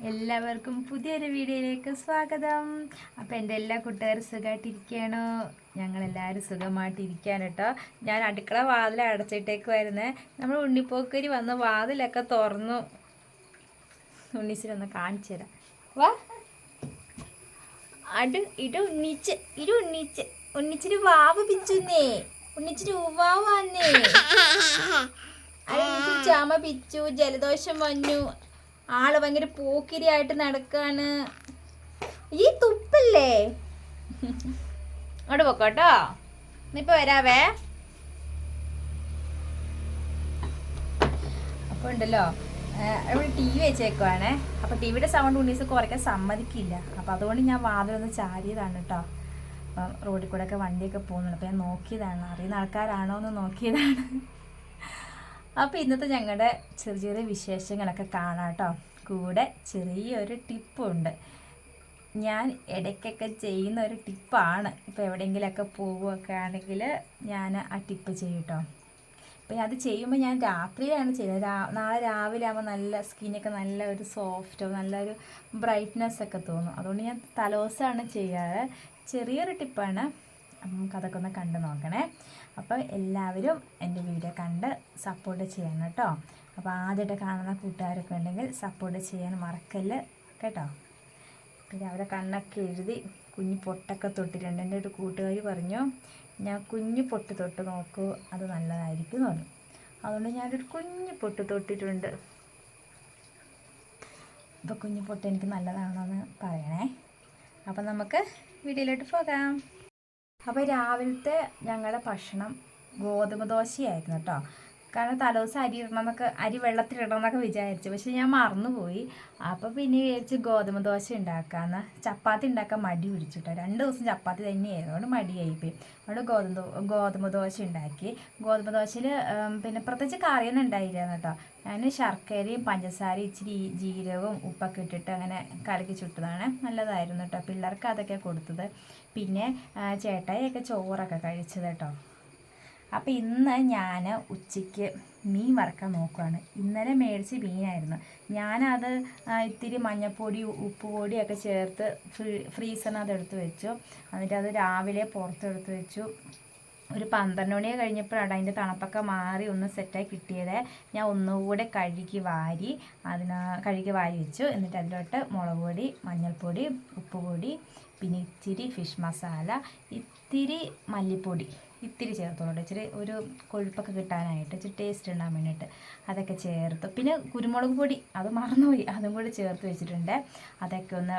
എല്ലാവർക്കും പുതിയൊരു വീഡിയോയിലേക്ക് സ്വാഗതം. അപ്പോൾ എൻ്റെ എല്ലാ കൂട്ടുകാരും സുഖമായിട്ടിരിക്കുകയാണോ? ഞങ്ങളെല്ലാവരും സുഖമായിട്ടിരിക്കുകയാണ് കേട്ടോ. ഞാൻ അടുക്കള വാതിൽ അടച്ചിട്ടേക്കുമായിരുന്നേ. നമ്മൾ ഉണ്ണിപ്പോക്കരി വന്ന് വാതിലൊക്കെ തുറന്നു. ഉണ്ണിച്ചിരൊന്ന് കാണിച്ചു തരാം. വാ ഉണ്ണിച്ചിരി വാവ് പിച്ചുന്നേ. ഉണ്ണിച്ചിരി ഉവാവാന്നേ. ചുമ പിച്ചു, ജലദോഷം വന്നു. ആള് ഭയങ്കര പോക്കിരിയായിട്ട് നടക്കാണ്. ഈ തുപ്പല്ലേ? അങ്ങോട്ട് പോക്കോട്ടോ. ഇന്നിപ്പോ വരാവേ. അപ്പൊ ഉണ്ടല്ലോ ഇവിടെ ടി വി വെച്ചേക്കുവാണേ. അപ്പൊ ടിവിയുടെ സൗണ്ട് ഉണ്ണീസ് കുറയ്ക്കാൻ സമ്മതിക്കില്ല. അപ്പൊ അതുകൊണ്ട് ഞാൻ വാതിലൊന്ന് ചാരിയതാണ് കേട്ടോ. അപ്പം റോഡിൽ കൂടെ ഒക്കെ വണ്ടിയൊക്കെ പോകുന്നുണ്ട്. അപ്പൊ ഞാൻ നോക്കിയതാണ്, അറിയുന്ന ആൾക്കാരാണോ എന്ന് നോക്കിയതാണ്. അപ്പോൾ ഇന്നത്തെ ഞങ്ങളുടെ ചെറിയ ചെറിയ വിശേഷങ്ങളൊക്കെ കാണാം കേട്ടോ. കൂടെ ചെറിയൊരു ടിപ്പുണ്ട്. ഞാൻ ഇടയ്ക്കൊക്കെ ചെയ്യുന്ന ഒരു ടിപ്പാണ്. ഇപ്പോൾ എവിടെയെങ്കിലുമൊക്കെ പോവുകയൊക്കെ ആണെങ്കിൽ ഞാൻ ആ ടിപ്പ് ചെയ്യും കേട്ടോ. അപ്പോൾ അത് ചെയ്യുമ്പോൾ ഞാൻ രാത്രിയിലാണ് ചെയ്യുന്നത്. നാളെ രാവിലെ ആകുമ്പോൾ നല്ല സ്കിന്നൊക്കെ നല്ല ഒരു സോഫ്റ്റോ നല്ലൊരു ബ്രൈറ്റ്നെസ് ഒക്കെ തോന്നും. അതുകൊണ്ട് ഞാൻ തലേദിവസമാണ് ചെയ്യാറ്. ചെറിയൊരു ടിപ്പാണ്. നമുക്കതൊക്കെ ഒന്ന് കണ്ടു നോക്കണേ. അപ്പോൾ എല്ലാവരും എൻ്റെ വീഡിയോ കണ്ട് സപ്പോർട്ട് ചെയ്യണം കേട്ടോ. അപ്പോൾ ആദ്യമായിട്ട് കാണുന്ന കൂട്ടുകാരൊക്കെ ഉണ്ടെങ്കിൽ സപ്പോർട്ട് ചെയ്യാൻ മറക്കല്ല് കേട്ടോ. പിന്നെ അവരെ കണ്ണൊക്കെ എഴുതി കുഞ്ഞു പൊട്ടൊക്കെ തൊട്ടിട്ടുണ്ട്. എൻ്റെ ഒരു കൂട്ടുകാർ പറഞ്ഞു ഞാൻ കുഞ്ഞു പൊട്ട് തൊട്ട് നോക്കൂ, അത് നല്ലതായിരിക്കും എന്ന് പറഞ്ഞു. അതുകൊണ്ട് ഞാനൊരു കുഞ്ഞു പൊട്ട് തൊട്ടിട്ടുണ്ട്. അപ്പോൾ കുഞ്ഞു പൊട്ട് എനിക്ക് നല്ലതാണോ എന്ന് പറയണേ. അപ്പോൾ നമുക്ക് വീഡിയോയിലോട്ട് പോകാം. അപ്പോൾ രാവിലത്തെ ഞങ്ങളുടെ ഭക്ഷണം ഗോതമ്പ് ദോശയായിരുന്നു കേട്ടോ. കാരണം തലേദിവസം അരി വെള്ളത്തിലിടണമെന്നൊക്കെ വിചാരിച്ചു. പക്ഷെ ഞാൻ മറന്നുപോയി. അപ്പോൾ പിന്നെ വിചാരിച്ച് ഗോതമ്പ് ദോശ ഉണ്ടാക്കാമെന്ന്. ചപ്പാത്തി ഉണ്ടാക്കാൻ മടി പിടിച്ചു കേട്ടോ. 2 ദിവസം ചപ്പാത്തി തന്നെയായിരുന്നു. അതുകൊണ്ട് മടിയായിപ്പോയി. അതുകൊണ്ട് ഗോതമ്പ് ദോശ ഉണ്ടാക്കി. ഗോതമ്പ് ദോശയിൽ പിന്നെ പ്രത്യേകിച്ച് കറിയൊന്നും ഉണ്ടായില്ല കേട്ടോ. ഞാൻ ശർക്കരയും പഞ്ചസാരയും ഇച്ചിരി ജീരകവും ഉപ്പൊക്കെ ഇട്ടിട്ട് അങ്ങനെ കലക്കി ചുട്ടതാണ്. നല്ലതായിരുന്നു കേട്ടോ. പിള്ളേർക്ക് അതൊക്കെ കൊടുത്തത്. പിന്നെ ചേട്ടായിയൊക്കെ ചോറൊക്കെ കഴിച്ചത് കേട്ടോ. അപ്പോൾ ഇന്ന് ഞാൻ ഉച്ചയ്ക്ക് മീൻ വറുക്കാൻ നോക്കുകയാണ്. ഇന്നലെ മേടിച്ച് മീനായിരുന്നു. ഞാനത് ഇത്തിരി മഞ്ഞൾപ്പൊടി ഉപ്പുപൊടിയൊക്കെ ചേർത്ത് ഫ്രീസറിനകത്ത് എടുത്ത് വെച്ചു. എന്നിട്ട് അത് രാവിലെ പുറത്തെടുത്ത് വെച്ചു. ഒരു 12 മണി കഴിഞ്ഞപ്പോഴാണ് അതിൻ്റെ തണുപ്പൊക്കെ മാറി ഒന്ന് സെറ്റായി കിട്ടിയത്. ഞാൻ ഒന്നുകൂടെ കഴുകി വാരി വെച്ചു. എന്നിട്ട് അതിലോട്ട് മുളക് പൊടി, മഞ്ഞൾപ്പൊടി, ഉപ്പുപൊടി, പിന്നെ ഇത്തിരി ഫിഷ് മസാല, ഇത്തിരി മല്ലിപ്പൊടി ഇത്തിരി ചേർത്തോളൂ. ഇച്ചിരി ഒരു കൊഴുപ്പൊക്കെ കിട്ടാനായിട്ട്, ഇച്ചിരി ടേസ്റ്റ് ഉണ്ടാകാൻ വേണ്ടിയിട്ട് അതൊക്കെ ചേർത്ത്. പിന്നെ കുരുമുളക് പൊടി അത് മറന്നുപോയി, അതും കൂടി ചേർത്ത് വെച്ചിട്ടുണ്ട്. അതൊക്കെ ഒന്ന്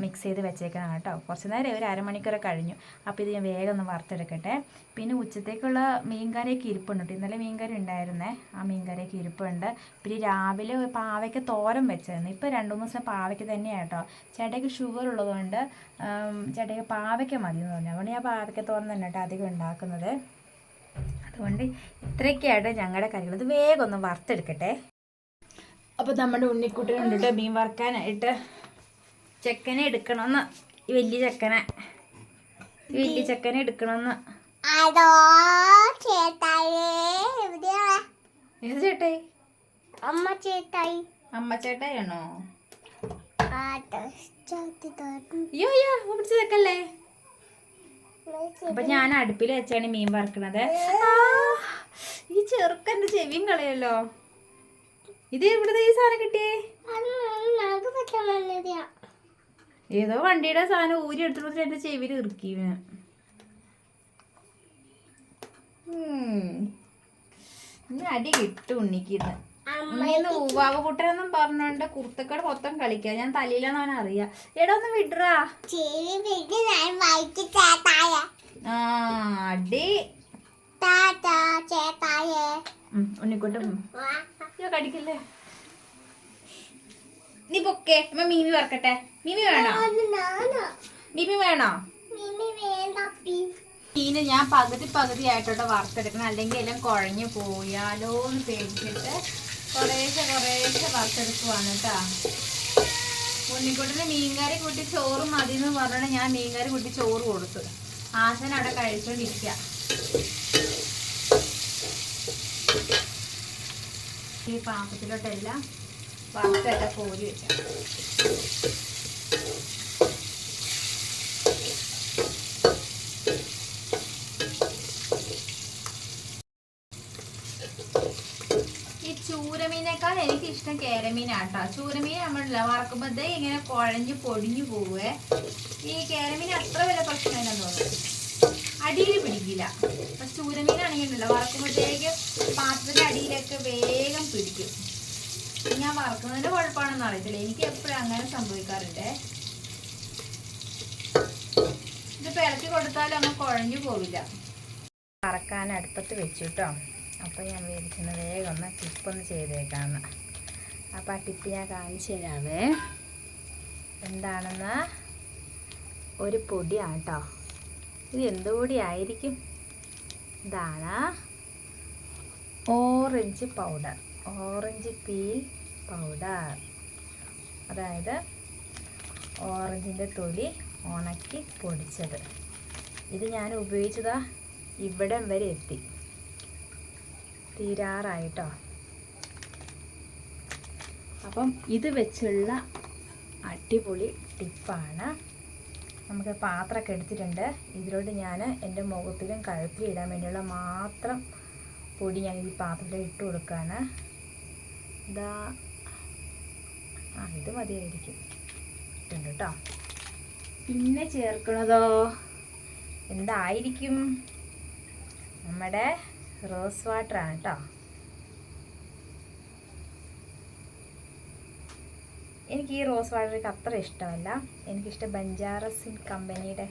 മിക്സ് ചെയ്ത് വെച്ചേക്കണം കേട്ടോ. കുറച്ച് നേരം ഒരു അരമണിക്കൂറൊക്കെ കഴിഞ്ഞു. അപ്പോൾ ഇത് ഞാൻ വേഗം ഒന്ന് വറുത്തെടുക്കട്ടെ. പിന്നെ ഉച്ചത്തേക്കുള്ള മീൻകറിയൊക്കെ ഇരിപ്പുണ്ട് കേട്ടോ. ഇന്നലെ മീൻകറി ഉണ്ടായിരുന്നേ. ആ മീൻകറിയൊക്കെ ഇരിപ്പുണ്ട്. പിന്നെ രാവിലെ പാവയ്ക്ക് തോരൻ വെച്ചായിരുന്നു. ഇപ്പോൾ 2-3 ദിവസം പാവയ്ക്ക് തന്നെയാണ് കേട്ടോ. ചേട്ടയ്ക്ക് ഷുഗർ ഉള്ളതുകൊണ്ട് ചേട്ടയ്ക്ക് പാവയ്ക്ക മതി എന്ന് പറഞ്ഞു. അതുകൊണ്ട് ഞാൻ പാവയ്ക്ക തോരൻ തന്നെ കേട്ടോ അധികം ഉണ്ടാക്കുന്നത്. അതുകൊണ്ട് ഇത്രയൊക്കെയായിട്ട് ഞങ്ങളുടെ കറികൾ. ഇത് വേഗം ഒന്ന് വറുത്തെടുക്കട്ടെ. അപ്പോൾ നമ്മുടെ ഉണ്ണിക്കുട്ടനുണ്ട് മീൻ വറുക്കാനായിട്ട്. ചെക്കനെ എടുക്കണമെന്ന്, ഈ വലിയ ചെക്കനെ എടുക്കണമെന്ന്. ഏത് ചേട്ടായി? അമ്മ ചേട്ടായിയാണോ? അയ്യോ പിടിച്ച് വെക്കല്ലേ. അപ്പൊ ഞാൻ അടുപ്പിൽ വെച്ചാണ് മീൻ വറുക്കണത്. ഈ ചെറുക്കൻ്റെ ചെവിയും കളയല്ലോ. ഇത് ഇവിടുത്തെ ഈ സാധനം കിട്ടിയേ? ഏതോ വണ്ടിയുടെ സാധനം ഊരി എടുത്തിട്ട് എന്റെ ചെവിയിൽ ഇറുക്കി. ഇനി അടി കിട്ടും ഉണ്ണിക്കിന്ന്. ഉണ്ണിന്ന് ഊവാവ് കുട്ടനെന്നും പറഞ്ഞോണ്ട് കുർത്തക്കട മൊത്തം കളിക്കുക. ഞാൻ തലയിലാന്ന് അവൻ അറിയാം. എടാ ഒന്ന് വിടറാ. അടി ഉണ്ണിക്കുട്ടും കടിക്കല്ലേ. നീ പൊക്കെ. മീമി വറക്കട്ടെ. മീമി വേണോ? മീന് ഞാൻ പകുതി ആയിട്ടോട്ട് വറുത്തെടുക്കണം. അല്ലെങ്കിൽ എല്ലാം കുഴഞ്ഞു പോയാലോ എന്ന് പേടിച്ചിട്ട് കുറേശ്ശെ വറുത്തെടുക്കുവാണ് കേട്ടോ. ഉണ്ണിക്കുട്ടന് മീൻകറി കൂട്ടി ചോറ് മതി എന്ന് പറഞ്ഞാൽ ഞാൻ മീൻകറി കൂട്ടി ചോറ് കൊടുത്തു. ആശൻ അവിടെ കഴിച്ചോണ്ടിരിക്കുക. ഈ പാത്രത്തിലോട്ടെല്ലാം വറുത്തൊക്കെ കോരി വെച്ചാൽ ഈ ചൂരമീനേക്കാൾ എനിക്കിഷ്ടം കേരമീനാട്ടോ. ചൂരമീൻ നമ്മളില്ല വറക്കുമ്പോഴത്തേ ഇങ്ങനെ കുഴഞ്ഞ് പൊടിഞ്ഞു പോവേ. ഈ കേരമീൻ അത്ര വലിയ പ്രശ്നമില്ലെന്ന് തോന്നുന്നു, അടിയിൽ പിടിക്കില്ല. പക്ഷെ ചൂരമീനാണെങ്കിൽ ഉണ്ടല്ലോ വറക്കുമ്പോഴത്തേക്ക് പാത്രത്തിൻ്റെ അടിയിലൊക്കെ വേഗം പിടിക്കും. ഞാൻ വറക്കുന്നതിൻ്റെ കുഴപ്പമാണെന്ന് അറിയത്തില്ല, എനിക്ക് എപ്പോഴും അങ്ങനെ സംഭവിക്കാറുണ്ട്. ഇതിപ്പോൾ ഇളക്കി കൊടുത്താലും അങ്ങ് കുഴഞ്ഞു പോവില്ല. വറക്കാൻ അടുപ്പത്ത് വെച്ചു കേട്ടോ. അപ്പോൾ ഞാൻ വിചാരിക്കുന്നത് വേഗം ഒന്ന് ടിപ്പൊന്ന് ചെയ്തേക്കാന്ന്. അപ്പോൾ ആ ടിപ്പ് ഞാൻ കാണിച്ചു തരാവേ. എന്താണെന്ന് ഒരു പൊടിയാണ് കേട്ടോ. ഇത് എന്ത് പൊടിയായിരിക്കും? ഇതാണ് orange powder, orange peel powder. അതായത് ഓറഞ്ചിൻ്റെ തൊലി ഉണക്കി പൊടിച്ചത്. ഇത് ഞാൻ ഉപയോഗിച്ചതാ ഇവിടം വരെ എത്തി, തീരാറായിട്ടോ. അപ്പം ഇത് വെച്ചുള്ള അടിപൊളി ടിപ്പാണ്. നമുക്ക് പാത്രമൊക്കെ എടുത്തിട്ടുണ്ട്. ഇതിലോട്ട് ഞാൻ എൻ്റെ മുഖത്തിലും കഴുത്തിലും ഇടാൻ വേണ്ടിയുള്ള മാത്രം പൊടി ഞാൻ ഈ പാത്രത്തിൽ ഇട്ട് കൊടുക്കുകയാണ്. ഇതാ ഇത് മതിയായിരിക്കും, ഇട്ടുണ്ട് കേട്ടോ. പിന്നെ ചേർക്കണതോ എന്തായിരിക്കും? നമ്മുടെ റോസ് വാട്ടറാണ് കേട്ടോ. എനിക്ക് ഈ റോസ് വാട്ടർക്ക് അത്ര ഇഷ്ടമല്ല. എനിക്കിഷ്ടം ബഞ്ചാറസിൻ കമ്പനിയുടെ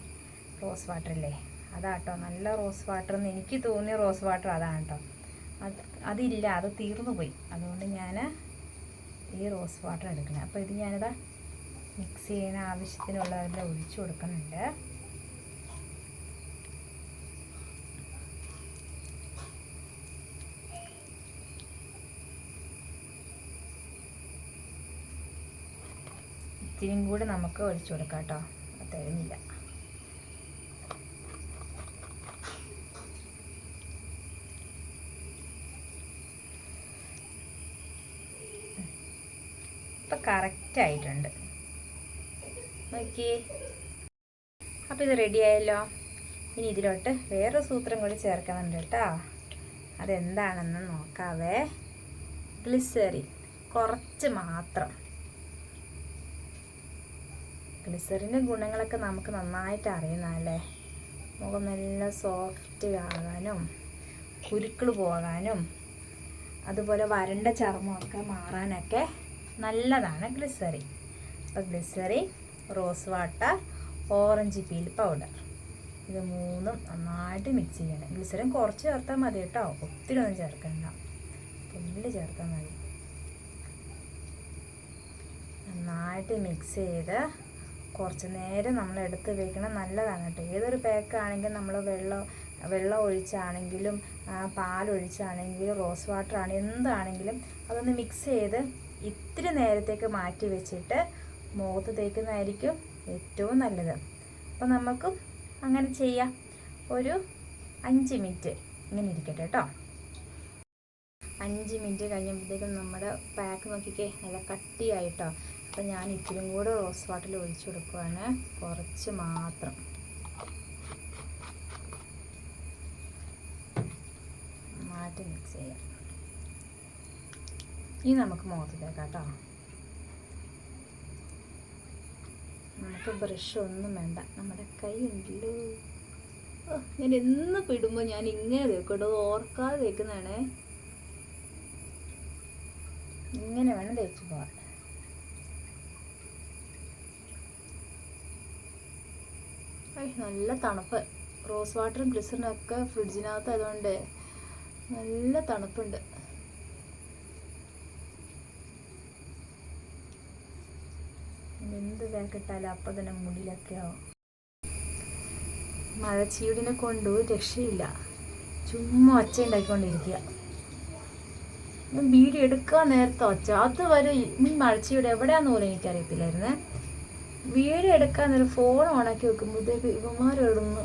റോസ് വാട്ടറില്ലേ, അതാട്ടോ നല്ല റോസ് വാട്ടർ എന്ന് എനിക്ക് തോന്നിയ റോസ് വാട്ടർ അതാണ് കേട്ടോ. അതില്ല, അത് തീർന്നു പോയി. അതുകൊണ്ട് ഞാൻ ഈ റോസ് വാട്ടർ എടുക്കണം. അപ്പോൾ ഇത് ഞാനിതാ മിക്സ് ചെയ്യുന്ന ആവശ്യത്തിനുള്ളതെല്ലാം ഒഴിച്ചു കൊടുക്കുന്നുണ്ട്. ഇത്തിരിയും കൂടെ നമുക്ക് ഒഴിച്ചു കൊടുക്കാം കേട്ടോ, തികഞ്ഞില്ല. ഇപ്പം കറക്റ്റായിട്ടുണ്ട്, നോക്കിയേ. അപ്പോൾ ഇത് റെഡി ആയല്ലോ. ഇനി ഇതിലോട്ട് വേറൊരു സൂത്രം കൂടി ചേർക്കുന്നുണ്ട് കേട്ടോ. അതെന്താണെന്ന് നോക്കാവേ. ഗ്ലിസറിൻ കുറച്ച് മാത്രം. ഗ്ലിസറിൻ്റെ ഗുണങ്ങളൊക്കെ നമുക്ക് നന്നായിട്ട് അറിയുന്നതല്ലേ. മുഖം നല്ല സോഫ്റ്റ് ആകാനും കുരുക്കൾ പോകാനും അതുപോലെ വരണ്ട ചർമ്മമൊക്കെ മാറാനൊക്കെ നല്ലതാണ് ഗ്ലിസറിൻ. അപ്പോൾ glycerine, rose water, orange peel powder, ഇത് മൂന്നും നന്നായിട്ട് മിക്സ് ചെയ്യണം. ഗ്ലിസറിൻ കുറച്ച് ചേർത്താൽ മതി കേട്ടോ, ഒത്തിരി ഒന്നും ചേർക്കണ്ട, പുല്ല് ചേർത്താൽ മതി. നന്നായിട്ട് മിക്സ് ചെയ്ത് കുറച്ച് നേരം നമ്മൾ എടുത്ത് വെക്കണം. നല്ലതാണ് കേട്ടോ. ഏതൊരു പാക്കാണെങ്കിലും നമ്മൾ വെള്ളം ഒഴിച്ചാണെങ്കിലും പാലൊഴിച്ചാണെങ്കിലും റോസ് വാട്ടർ ആണ് എന്താണെങ്കിലും അതൊന്ന് മിക്സ് ചെയ്ത് ഇത്തിരി നേരത്തേക്ക് മാറ്റി വെച്ചിട്ട് മുഖത്ത് തേക്കുന്നതായിരിക്കും ഏറ്റവും നല്ലത്. അപ്പോൾ നമുക്കും അങ്ങനെ ചെയ്യാം. ഒരു 5 മിനിറ്റ് ഇങ്ങനെ ഇരിക്കട്ടെ കേട്ടോ. 5 മിനിറ്റ് കഴിയുമ്പോഴത്തേക്കും നമ്മുടെ പാക്ക് നോക്കിക്കേ, നല്ല കട്ടിയായിട്ടോ. അപ്പോൾ ഞാൻ ഇത്തിരിയും കൂടെ റോസ് വാട്ടറിൽ ഒഴിച്ചു കൊടുക്കുവാണ്, കുറച്ച് മാത്രം. മാറ്റി മിക്സ് ചെയ്യാം. ഇനി നമുക്ക് മുഖത്ത് തേക്കാം കേട്ടോ. നമുക്ക് ബ്രഷ് ഒന്നും വേണ്ട, നമ്മുടെ കൈ ഉണ്ടല്ലോ. ഞാൻ എന്ന് പിടുമ്പോൾ ഞാൻ ഇങ്ങനെ തേക്കട്ടോ, ഓർക്കാതെ തേക്കുന്നതാണേ. ഇങ്ങനെ വേണം തേച്ച് പോകാൻ. നല്ല തണുപ്പ്. റോസ് വാട്ടറും ഗ്ലിസറിനൊക്കെ ഫ്രിഡ്ജിനകത്ത് ആയതുകൊണ്ട് നല്ല തണുപ്പുണ്ട്. എന്ത് പാക്കിട്ടാലും അപ്പം തന്നെ മുടിയിലൊക്കെ ആവും. മഴച്ചീടിനെ കൊണ്ട് രക്ഷയില്ല, ചുമ്മാ ഒച്ച ഉണ്ടാക്കിക്കൊണ്ടിരിക്കുക. വീഡിയോ എടുക്കാൻ നേരത്തെ ഒച്ച, അതുവരെ മഴച്ചീട് എവിടെയാന്ന് പോലും എനിക്കറിയത്തില്ലായിരുന്നേ. വീഡിയോ എടുക്കാൻ നേരം ഫോൺ ഓണാക്കി വെക്കുമ്പോഴത്തേക്ക് ഇവന്മാരെടുന്ന്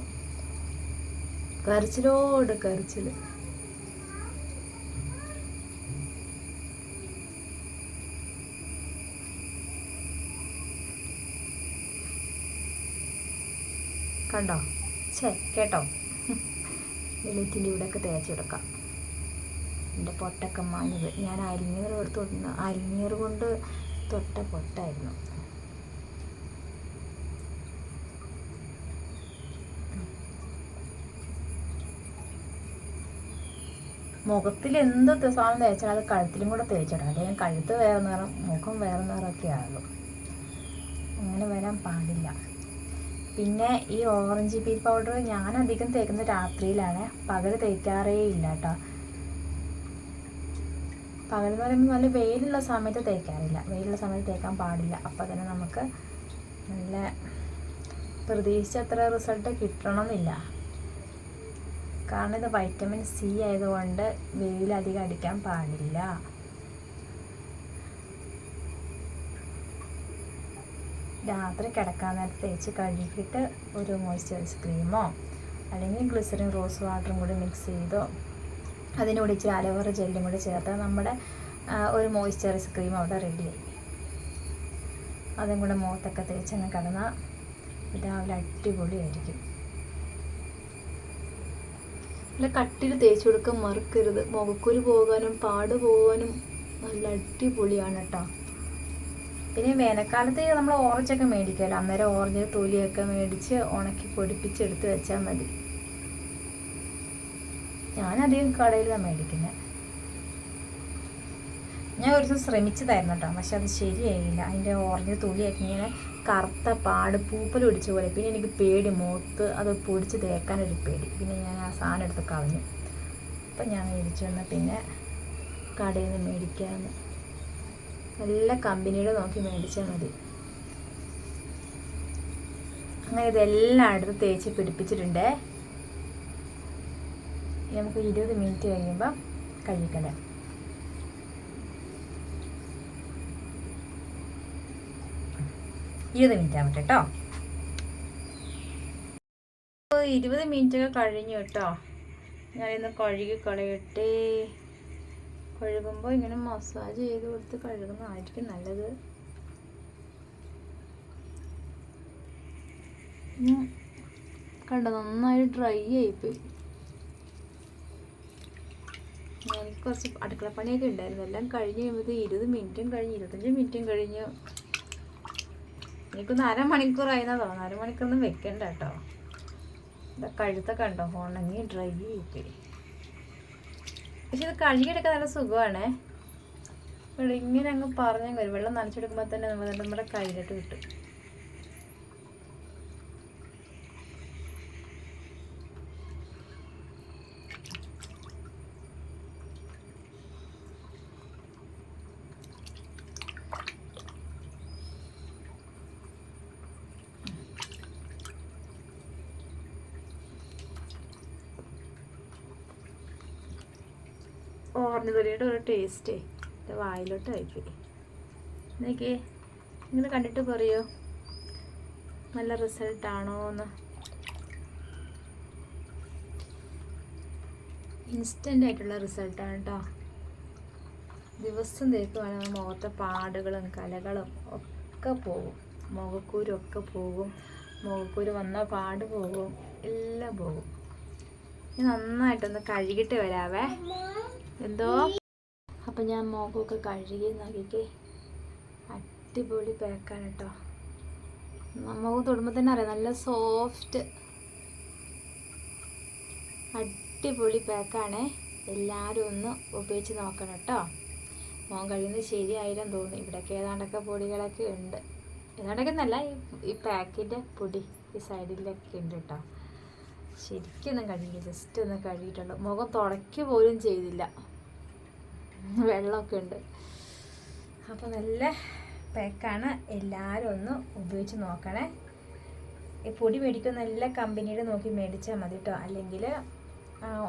കരച്ചിലോട് കരച്ചിൽ. കണ്ടോ? കേട്ടോ? വെളുത്തിൻ്റെ ഇവിടെയൊക്കെ തേച്ചെടുക്കാം. എൻ്റെ പൊട്ടൊക്കെ മാഞ്ഞത് ഞാൻ അരിഞ്ഞീർ കൊണ്ട് തൊട്ട പൊട്ടായിരുന്നു. മുഖത്തിൽ എന്ത് സാധനം തേച്ചാൽ അത് കഴുത്തിലും കൂടെ തേച്ചിടാം. അല്ലെങ്കിൽ കഴുത്ത് വേറെ നിറം, മുഖം വേറെ നിറമൊക്കെ ആകും. അങ്ങനെ വരാൻ പാടില്ല. പിന്നെ ഈ ഓറഞ്ച് പീൽ പൗഡർ ഞാൻ അധികം തേക്കുന്നത് രാത്രിയിലാണ്, പകൽ തേക്കാറേ ഇല്ല കേട്ടോ. പകൽ എന്ന് പറയുമ്പോൾ നല്ല വെയിലുള്ള സമയത്ത് തേക്കാറില്ല, വെയിലുള്ള സമയത്ത് തേക്കാൻ പാടില്ല. അപ്പോൾ തന്നെ നമുക്ക് നല്ല പ്രതീക്ഷിച്ചത്ര റിസൾട്ട് കിട്ടണമെന്നില്ല. കാരണം ഇത് വൈറ്റമിൻ സി ആയതുകൊണ്ട് വെയിലധികം അടിക്കാൻ പാടില്ല. രാത്രി കിടക്കാൻ നേരത്ത് തേച്ച് കഴുകിയിട്ട് ഒരു മോയ്സ്ചറൈസ് ക്രീമോ അല്ലെങ്കിൽ ഗ്ലിസറിൻ റോസ് വാട്ടറും കൂടി മിക്സ് ചെയ്തോ അതിനോട് ഇച്ചിരി അലോവേറ ജെല്ലും കൂടി ചേർത്ത് നമ്മുടെ ഒരു മോയ്സ്ചറൈസ് ക്രീം അവിടെ റെഡിയായി. അതും കൂടെ മുഖത്തൊക്കെ തേച്ചങ്ങ് കിടന്നാൽ രാവിലെ അടിപൊളിയായിരിക്കും. നല്ല കട്ടിൽ തേച്ച് കൊടുക്കാൻ മറക്കരുത്. മുഖക്കുരു പോകാനും പാട് പോകാനും നല്ല അടിപൊളിയാണ് കേട്ടോ. പിന്നെ വേനൽക്കാലത്ത് നമ്മൾ ഓറഞ്ചൊക്കെ മേടിക്കുമല്ലോ, അന്നേരം ഓറഞ്ച് തൊലിയൊക്കെ മേടിച്ച് ഉണക്കി പൊടിപ്പിച്ചെടുത്ത് വെച്ചാൽ മതി. ഞാനധികം കടയിലാണ് മേടിക്കുന്നത്. ഞാൻ ഒരു ദിവസം ശ്രമിച്ചതായിരുന്നു കേട്ടോ, പക്ഷെ അത് ശരിയായില്ല. അതിൻ്റെ ഓറഞ്ച് തൊലിയൊക്കെ ഇങ്ങനെ കറുത്ത പാട് പൂപ്പൽ പിടിച്ച പോലെ. പിന്നെ എനിക്ക് പേടി, മുഖത്ത് അത് പൊടിച്ച് തേക്കാനൊരു പേടി. പിന്നെ ഞാൻ ആ സാധനം എടുത്ത് കളഞ്ഞു. അപ്പം ഞാൻ മേടിച്ചു വന്നാൽ പിന്നെ കടയിൽ നിന്ന് മേടിക്കാമെന്ന്. നല്ല കമ്പനിയുടെ നോക്കി മേടിച്ചാൽ മതി. അങ്ങനെ ഇതെല്ലാം അടുത്ത് തേച്ച് പിടിപ്പിച്ചിട്ടുണ്ട്. നമുക്ക് 20 മിനിറ്റ് കഴിയുമ്പോൾ കഴുകിക്കളയാം. മിനിറ്റ് ആവട്ടെ കേട്ടോ. 20 മിനിറ്റൊക്കെ കഴിഞ്ഞു കേട്ടോ. ഞാനിന്ന് കഴുകി കളയട്ടെ. കഴുകുമ്പോൾ ഇങ്ങനെ മസാജ് ചെയ്ത് കൊടുത്ത് കഴുകുന്നതായിരിക്കും നല്ലത്. കണ്ടോ, നന്നായി ഡ്രൈ ആയിപ്പോയി. എനിക്ക് കുറച്ച് അടുക്കളപ്പണിയൊക്കെ ഉണ്ടായിരുന്നു. എല്ലാം കഴിഞ്ഞ് കഴിയുമ്പോൾ 20 മിനിറ്റും കഴിഞ്ഞ് 25 മിനിറ്റും കഴിഞ്ഞു. എനിക്കൊന്ന് അരമണിക്കൂറായിരുന്നാ തോന്നുന്നു. അരമണിക്കൂറൊന്നും വെക്കണ്ട കേട്ടോ. കഴുത്തൊക്കെ കണ്ടോ ഉണങ്ങി ഡ്രൈ ആയിപ്പോയി. പക്ഷെ ഇത് കഴുകിയെടുക്കാൻ നല്ല സുഖമാണ്. ഇങ്ങനെ അങ്ങ് പറഞ്ഞാൽ വരും. വെള്ളം നനച്ചെടുക്കുമ്പോൾ തന്നെ നമ്മുടെ കയ്യിലോട്ട് കിട്ടും. ഓറഞ്ച് തൊലിയുടെ ഒരു ടേസ്റ്റേ എൻ്റെ വായിലോട്ട് ആയിപ്പോയി. എന്നൊക്കെ നിങ്ങൾ കണ്ടിട്ട് പറയൂ, നല്ല റിസൾട്ടാണോ എന്ന്. ഇൻസ്റ്റൻ്റ് ആയിട്ടുള്ള റിസൾട്ടാണ് കേട്ടോ. ദിവസം തേക്കുവാണെങ്കിൽ മുഖത്തെ പാടുകളും കലകളും ഒക്കെ പോകും. മുഖക്കുരൊക്കെ പോകും. മുഖക്കുരു വന്നാൽ പാട് പോകും, എല്ലാം പോകും. നന്നായിട്ടൊന്ന് കഴുകിയിട്ട് വരാവേ. എന്തോ അപ്പം ഞാൻ മുഖമൊക്കെ കഴുകി നോക്കിയിട്ട് അടിപൊളി പാക്കാണ് കേട്ടോ. മുഖം തൊടുമ്പോൾ തന്നെ അറിയാം, നല്ല സോഫ്റ്റ് അടിപൊളി പാക്കാണ്. എല്ലാവരും ഒന്ന് ഉപയോഗിച്ച് നോക്കണം കേട്ടോ. മുഖം കഴിയുന്നത് ശരിയായില്ലെന്ന് തോന്നുന്നു. ഇവിടെയൊക്കെ ഏതാണ്ടൊക്കെ പൊടികളൊക്കെ ഉണ്ട്. ഏതാണ്ടൊക്കെ എന്നല്ല, ഈ പാക്കിൻ്റെ പൊടി ഈ സൈഡിലൊക്കെ ഉണ്ട് കേട്ടോ. ശരിക്കൊന്നും കഴുകി, ജസ്റ്റ് ഒന്ന് കഴുകിയിട്ടുള്ളൂ. മുഖം തുടയ്ക്കുക പോലും ചെയ്തില്ല, വെള്ളമൊക്കെ ഉണ്ട്. അപ്പോൾ നല്ല പാക്കാണ്. എല്ലാവരും ഒന്ന് ഉപയോഗിച്ച് നോക്കണേ. ഈ പൊടി മേടിക്കുന്ന നല്ല കമ്പനിയുടെ നോക്കി മേടിച്ചാൽ മതി കേട്ടോ. അല്ലെങ്കിൽ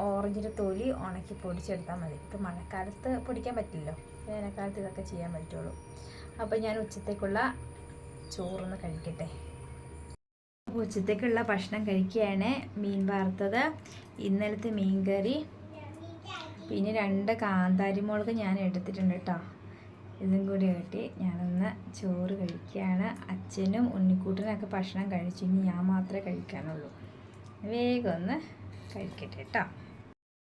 ഓറഞ്ചിൻ്റെ തൊലി ഉണക്കി പൊടിച്ചെടുത്താൽ മതി. ഇപ്പോൾ മഴക്കാലത്ത് പൊടിക്കാൻ പറ്റില്ലല്ലോ, വേനൽക്കാലത്ത് ഇതൊക്കെ ചെയ്യാൻ പറ്റുള്ളൂ. അപ്പോൾ ഞാൻ ഉച്ചത്തേക്കുള്ള ചോറൊന്ന് കഴിക്കട്ടെ. ഉച്ചത്തേക്കുള്ള ഭക്ഷണം കഴിക്കുകയാണ്. മീൻ വറുത്തത്, ഇന്നലത്തെ മീൻ കറി, പിന്നെ 2 കാന്താരി മുളക് ഞാൻ എടുത്തിട്ടുണ്ട് കേട്ടോ. ഇതും കൂടി കൂട്ടി ഞാനൊന്ന് ചോറ് കഴിക്കുകയാണ്. അച്ഛനും ഉണ്ണിക്കൂട്ടനൊക്കെ ഭക്ഷണം കഴിച്ചു, ഇനി ഞാൻ മാത്രമേ കഴിക്കാനുള്ളൂ. വേഗം ഒന്ന് കഴിക്കട്ടെ കേട്ടോ.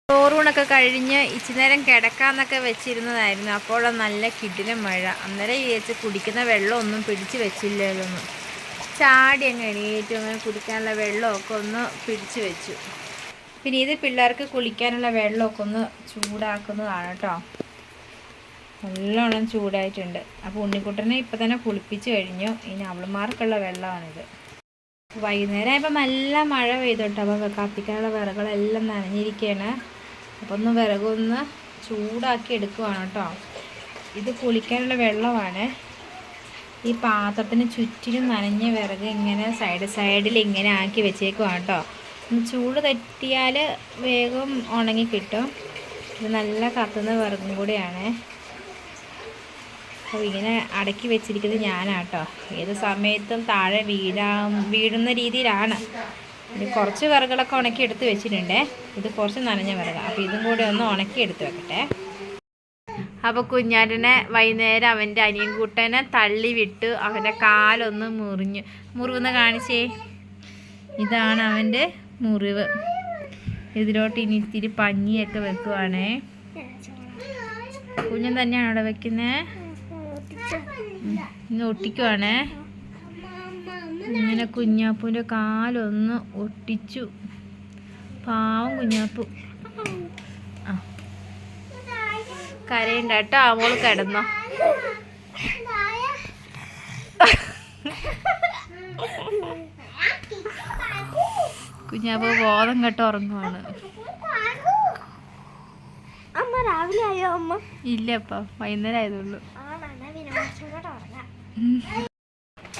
ചോറൂണൊക്കെ കഴിഞ്ഞ് ഇച്ചിരി നേരം കിടക്കാമെന്നൊക്കെ വെച്ചിരുന്നതായിരുന്നു. അപ്പോൾ നല്ല കിടിലം മഴ. അന്നേരം വിചാരിച്ച് കുടിക്കുന്ന വെള്ളമൊന്നും പിടിച്ച് വെച്ചില്ലതൊന്നും. ചാടി അങ്ങ് എണീറ്റു. അങ്ങനെ കുടിക്കാനുള്ള വെള്ളമൊക്കെ ഒന്ന് പിടിച്ച് വെച്ചു. പിന്നെ ഇത് പിള്ളേർക്ക് കുളിക്കാനുള്ള വെള്ളമൊക്കെ ഒന്ന് ചൂടാക്കുന്നതാണ് കേട്ടോ. നല്ലോണം ചൂടായിട്ടുണ്ട്. അപ്പോൾ ഉണ്ണിക്കുട്ടനെ ഇപ്പം തന്നെ കുളിപ്പിച്ച് കഴിഞ്ഞു. ഇനി അവളുമാർക്കുള്ള വെള്ളമാണിത്. വൈകുന്നേരം ആയപ്പോൾ നല്ല മഴ പെയ്തു കേട്ടോ. അപ്പോൾ കത്തിക്കാനുള്ള വിറകുകളെല്ലാം നനഞ്ഞിരിക്കുകയാണ്. അപ്പോൾ ഒന്ന് വിറകൊന്ന് ചൂടാക്കി എടുക്കുവാണ് കേട്ടോ. ഇത് കുളിക്കാനുള്ള വെള്ളമാണ്. ഈ പാത്രത്തിന് ചുറ്റിനും നനഞ്ഞ വിറക് ഇങ്ങനെ സൈഡിൽ ഇങ്ങനെ ആക്കി വെച്ചേക്കുവാണ് കേട്ടോ. ചൂട് തട്ടിയാൽ വേഗം ഉണങ്ങി കിട്ടും. ഇത് നല്ല കത്തുന്ന വിറകും കൂടിയാണ്. അപ്പോൾ ഇങ്ങനെ അടക്കി വെച്ചിരിക്കുന്നത് ഞാനാട്ടോ. ഏത് സമയത്തും താഴെ വീഴുന്ന രീതിയിലാണ്. ഇത് കുറച്ച് വിറകുകളൊക്കെ ഉണക്കി എടുത്ത് വെച്ചിട്ടുണ്ട്. ഇത് കുറച്ച് നനഞ്ഞ വിറക്. അപ്പോൾ ഇതും കൂടി ഒന്ന് ഉണക്കി എടുത്ത് വെക്കട്ടെ. അപ്പോൾ കുഞ്ഞാറ്റനെ വൈകുന്നേരം അവൻ്റെ അനിയൻകൂട്ടനെ തള്ളി വിട്ട് അവൻ്റെ കാലൊന്ന് മുറിവെന്ന് കാണിച്ചേ. ഇതാണ് അവൻ്റെ മുറിവ്. ഇതിലോട്ട് ഇനി ഇത്തിരി പഞ്ഞിയൊക്കെ വെക്കുവാണേ. കുഞ്ഞൻ തന്നെയാണ് അവിടെ വെക്കുന്നത്. ഇന്ന് ഒട്ടിക്കുവാണേ. ഇങ്ങനെ കുഞ്ഞാപ്പൂൻ്റെ കാലൊന്ന് ഒട്ടിച്ചു. പാവം കുഞ്ഞാപ്പു. ആ കരയുണ്ട കേട്ടോ. മോള് കിടന്നോ. കുഞ്ഞാപ്പു ബോധം കെട്ട് ഉറങ്ങുവാണ്. ഇല്ലപ്പാ, വൈകുന്നേരം ആയതുള്ളൂ.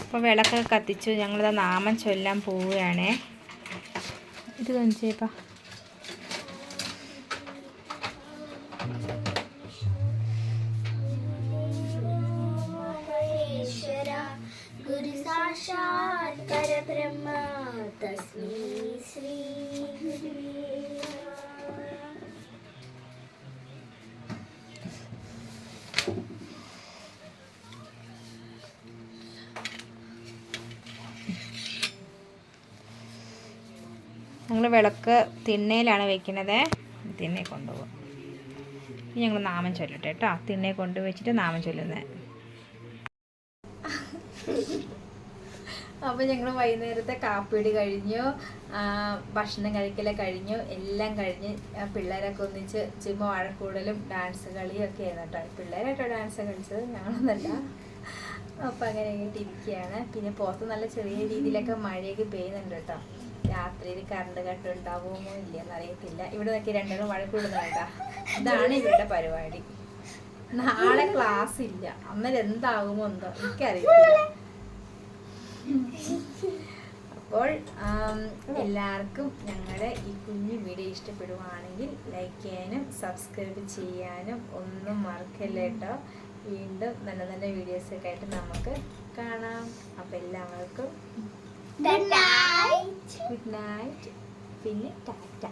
അപ്പോൾ വിളക്കൊക്കെ കത്തിച്ചു. ഞങ്ങളിതാ നാമം ചൊല്ലാൻ പോവുകയാണേ. ഇത് കാണിച്ചേപ്പാ. ഗുരു സാക്ഷാത് പരബ്രഹ്മ തസ്മൈ ശ്രീ ഗുരുവേ ഞങ്ങൾ വിളക്ക് തിണ്ണയിലാണ് വെക്കുന്നത്. തിണ്ണയെ കൊണ്ടുപോകും. ഇനി ഞങ്ങൾ നാമം ചൊല്ലട്ടെ കേട്ടോ. തിണ്ണയെ കൊണ്ടുവച്ചിട്ട് നാമം ചൊല്ലുന്നത്. അപ്പോൾ ഞങ്ങൾ വൈകുന്നേരത്തെ കാപ്പിടി കഴിഞ്ഞു, ഭക്ഷണം കഴിക്കലൊക്കെ കഴിഞ്ഞു, എല്ലാം കഴിഞ്ഞ് പിള്ളേരൊക്കെ ഒന്നിച്ച് ചുമ്മാ വഴക്കൂടലും ഡാൻസ് കളിയും ഒക്കെ ആയിരുന്നു കേട്ടോ. പിള്ളേരായിട്ടോ ഡാൻസ് കളിച്ചത്, ഞങ്ങളൊന്നല്ല. അപ്പം അങ്ങനെ ഇരിക്കുകയാണ്. പിന്നെ പുറത്ത് നല്ല ചെറിയ രീതിയിലൊക്കെ മഴയൊക്കെ പെയ്യുന്നുണ്ട് കേട്ടോ. രാത്രിയിൽ കറണ്ട് കട്ട് ഉണ്ടാവുമോ ഇല്ലയെന്ന് അറിയത്തില്ല. ഇവിടെ നിന്നൊക്കെ രണ്ടുപേരും വഴക്കൂടുന്ന കേട്ടോ. ഇതാണ് ഇവരുടെ പരിപാടി. നാളെ ക്ലാസ് ഇല്ല. അന്നേരം എന്താകുമോ എന്തോ എനിക്കറിയത്തില്ല. അപ്പോൾ എല്ലാവർക്കും ഞങ്ങളുടെ ഈ കുഞ്ഞു വീഡിയോ ഇഷ്ടപ്പെടുവാണെങ്കിൽ ലൈക്ക് ചെയ്യാനും സബ്സ്ക്രൈബ് ചെയ്യാനും ഒന്നും മറക്കല്ല കേട്ടോ. വീണ്ടും നല്ല നല്ല വീഡിയോസൊക്കെ ആയിട്ട് നമുക്ക് കാണാം. അപ്പോൾ എല്ലാവർക്കും ഗുഡ് നൈറ്റ്, പിന്നെ ടാറ്റ.